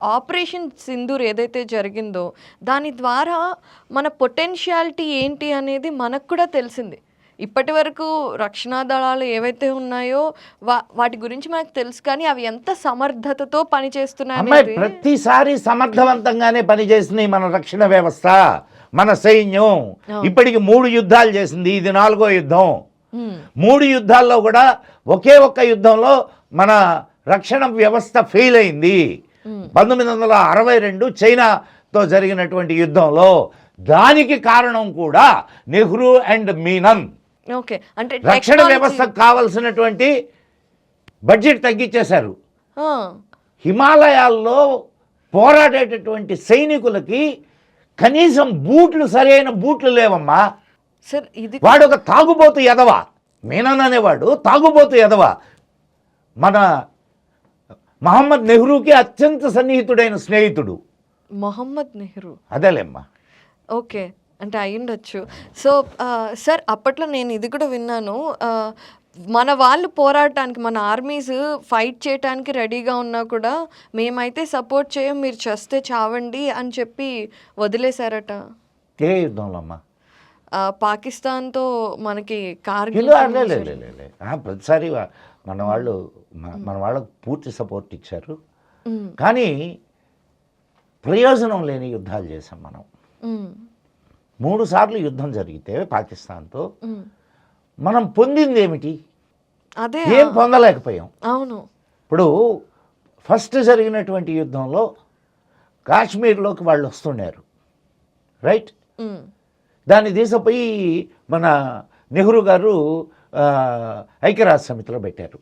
Operation Sindoor ఏదైతే జరిగిందో దాని ద్వారా మన పొటెన్షియాలిటీ ఏంటి అనేది మనకు కూడా తెలిసింది. ఇప్పటి వరకు రక్షణ దళాలు ఏవైతే ఉన్నాయో వాటి గురించి మనకు తెలుసు, కానీ అవి ఎంత సమర్థతతో పనిచేస్తున్నాయి. ప్రతిసారి సమర్థవంతంగానే పనిచేసినాయి మన రక్షణ వ్యవస్థ, మన సైన్యం. ఇప్పటికి 3 యుద్ధాలు చేసింది, ఇది 4వ యుద్ధం. 3 యుద్ధాల్లో కూడా ఒకే ఒక్క యుద్ధంలో మన రక్షణ వ్యవస్థ ఫెయిల్ అయింది. 1962 చైనాతో జరిగినటువంటి యుద్ధంలో. దానికి కారణం కూడా నెహ్రూ అండ్ మీనన్. ఓకే, అంటే రక్షణ వ్యవస్థకు కావలసినటువంటి బడ్జెట్ తగ్గించేశారు. హిమాలయాల్లో పోరాడేటటువంటి సైనికులకి కనీసం బూట్లు, సరైన బూట్లు లేవమ్మా. సార్ ఇది వాడు ఒక తాగుబోతు ఎదవ. మీనన్ అనేవాడు తాగుబోతు ఎదవ. మన మహమ్మద్ నెహ్రూకి అత్యంత సన్నిహితుడైన స్నేహితుడు మొహమ్మద్ నెహ్రూ. అదేలేమ్మా. ఓకే, అంటే అయ్యుండొచ్చు. సో సార్ అప్పట్లో నేను ఇది కూడా విన్నాను, మన వాళ్ళు పోరాటానికి, మన ఆర్మీస్ ఫైట్ చేయడానికి రెడీగా ఉన్నా కూడా మేమైతే సపోర్ట్ చేయం, మీరు చేస్తే చావండి అని చెప్పి వదిలేశారట. ఏ యుద్ధంలో అమ్మా? పాకిస్తాన్తో మనకి కార్గిల్. ప్రతిసారి మన వాళ్ళకు పూర్తి సపోర్ట్ ఇచ్చారు, కానీ ప్రయోజనం లేని యుద్ధాలు చేసాం మనం. 3 సార్లు యుద్ధం జరిగితే పాకిస్తాన్తో మనం పొందింది ఏమిటి? అదే, ఏం పొందలేకపోయాం. అవును. ఇప్పుడు ఫస్ట్ జరిగినటువంటి యుద్ధంలో కాశ్మీర్లోకి వాళ్ళు వస్తున్నారు, రైట్? దాన్ని తీసుకుపోయి మన నెహ్రూ గారు ఐక్యరాజ్య సమితిలో పెట్టారు.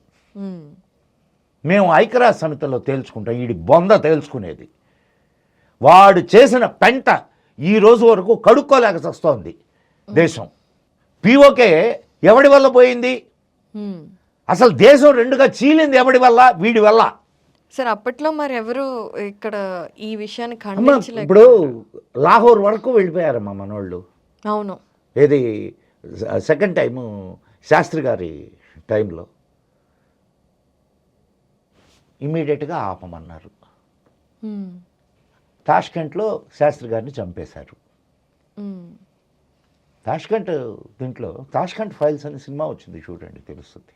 మేము ఐక్యరాజ్య సమితిలో తేల్చుకుంటాం, వీడి బొంద తేల్చుకునేది. వాడు చేసిన పెంట ఈ రోజు వరకు కడుక్కోలేక వస్తోంది దేశం. పీఓకే ఎవడి వల్ల పోయింది? అసలు దేశం 2గా చీలింది ఎవడి వల్ల? వీడి వల్ల. సార్ అప్పట్లో మరి ఎవరు ఇక్కడ ఈ విషయాన్ని ఖండించలేదు. ఇప్పుడు లాహోర్ వరకు వెళ్ళిపోయారమ్మా మనోళ్ళు. అవును. ఏది సెకండ్ టైము శాస్త్రి గారి టైంలో ఇమ్మీడియట్గా ఆపమన్నారు. తాష్కెంట్లో శాస్త్రి గారిని చంపేశారు. తాష్కెంట్ దీంట్లో తాష్కెంట్ ఫైల్స్ అనే సినిమా వచ్చింది, చూడండి తెలుస్తుంది.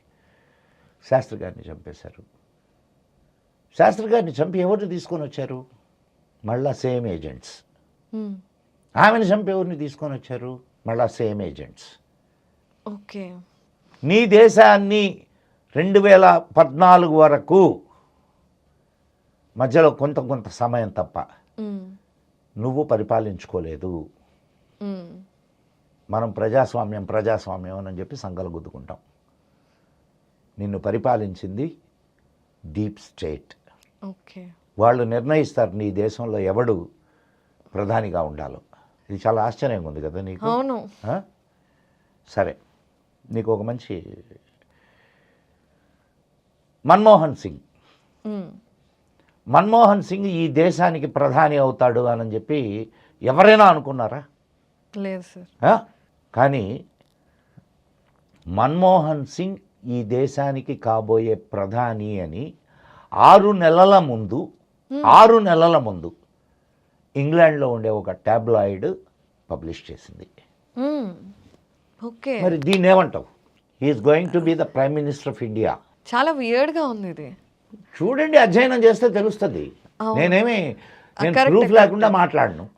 శాస్త్రి గారిని చంపేశారు. శాస్త్రి గారిని చంపి ఎవరిని తీసుకొని వచ్చారు? మళ్ళా సేమ్ ఏజెంట్స్. ఆమెను చంపి ఎవరిని తీసుకొని వచ్చారు? మళ్ళా సేమ్ ఏజెంట్స్. ఓకే. నీ దేశాన్ని 2014 వరకు మధ్యలో కొంత సమయం తప్ప నువ్వు పరిపాలించుకోలేదు. మనం ప్రజాస్వామ్యం అని చెప్పి సంగలు గుద్దుకుంటాం. నిన్ను పరిపాలించింది డీప్ స్టేట్. ఓకే. వాళ్ళు నిర్ణయిస్తారు నీ దేశంలో ఎవడు ప్రధానిగా ఉండాలో. ఇది చాలా ఆశ్చర్యంగా ఉంది కదా నీకు? అవును. సరే, నీకు ఒక మంచి మన్మోహన్ సింగ్ ఈ దేశానికి ప్రధాని అవుతాడు అని చెప్పి ఎవరైనా అనుకున్నారా? లేదు సార్. కానీ మన్మోహన్ సింగ్ ఈ దేశానికి కాబోయే ప్రధాని అని 6 నెలల ముందు ఇంగ్లాండ్లో ఉండే ఒక టాబ్లాయిడ్ పబ్లిష్ చేసింది. ఓకే. మరి దీన్ని ఏమంటావు? He's going to be the prime minister of India. చాలా వియర్డ్గా ఉంది ఇది. చూడండి, అధ్యయనం చేస్తే తెలుస్తుంది. నేను ప్రూఫ్ లేకుండా మాట్లాడను.